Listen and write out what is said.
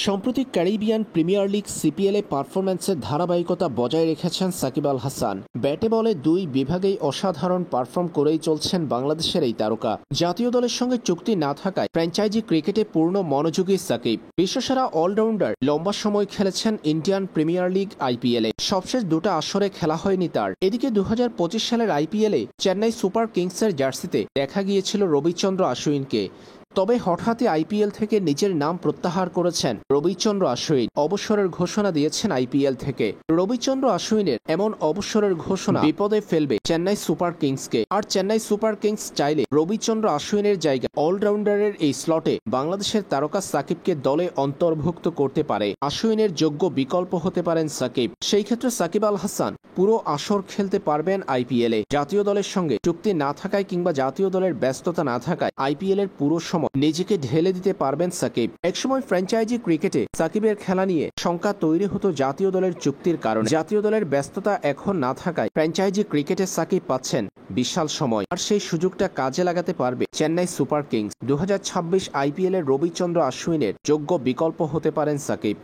সম্প্রতি Caribbean premier league সিপিএলে পারফরম্যান্সের ধারাবাহিকতা বজায় রেখেছেন সাকিব আল হাসান। ব্যাটে বলে দুই বিভাগেই অসাধারণ পারফর্ম করেই চলছেন বাংলাদেশের এই তারকা। জাতীয় দলের সঙ্গে চুক্তি না থাকায় ফ্র্যাঞ্চাইজি ক্রিকেটে পূর্ণ মনোযোগী সাকিব। বিশ্বসেরা অলরাউন্ডার লম্বা সময় খেলেছেন ইন্ডিয়ান প্রিমিয়ার লিগ আইপিএলে। সবশেষ দুটো আসরে খেলা হয়নি তার। এদিকে 2025 সালের আইপিএলে চেন্নাই সুপার কিংসের জার্সিতে দেখা গিয়েছিল রবিচন্দ্র আশ্বিনকে। তবে হঠাৎই আইপিএল থেকে নিজের নাম প্রত্যাহার করেছেন রবিচন্দ্র আশ্বিন। অবসরের ঘোষণা দিয়েছেন আইপিএল থেকে। রবিচন্দ্র আশ্বিনের এমন অবসরের ঘোষণা বিপদে ফেলবে চেন্নাই সুপার কিংসকে। আর চেন্নাই সুপার কিংস চাইলে রবিচন্দ্র আশ্বিনের জায়গায় অলরাউন্ডারের এই স্লটে বাংলাদেশের তারকা সাকিবকে দলে অন্তর্ভুক্ত করতে পারে। আশ্বিনের যোগ্য বিকল্প হতে পারেন সাকিব। সেই ক্ষেত্রে সাকিব আল হাসান পুরো আসর খেলতে পারবেন আইপিএলে। জাতীয় দলের সঙ্গে চুক্তি না থাকায় কিংবা জাতীয় দলের ব্যস্ততা না থাকায় আইপিএল এর পুরো নিজেকে ঢেলে দিতে পারবেন সাকিব। একসময় ফ্র্যাঞ্চাইজি ক্রিকেটে সাকিবের খেলা নিয়ে শঙ্কা তৈরি হতো জাতীয় দলের চুক্তির কারণে। জাতীয় দলের ব্যস্ততা এখন না থাকায় ফ্র্যাঞ্চাইজি ক্রিকেটে সাকিব পাচ্ছেন বিশাল সময়। আর সেই সুযোগটা কাজে লাগাতে পারবে চেন্নাই সুপার কিংস। 2026 আইপিএল এর রবিচন্দ্র আশ্বিনের যোগ্য বিকল্প হতে পারেন সাকিব।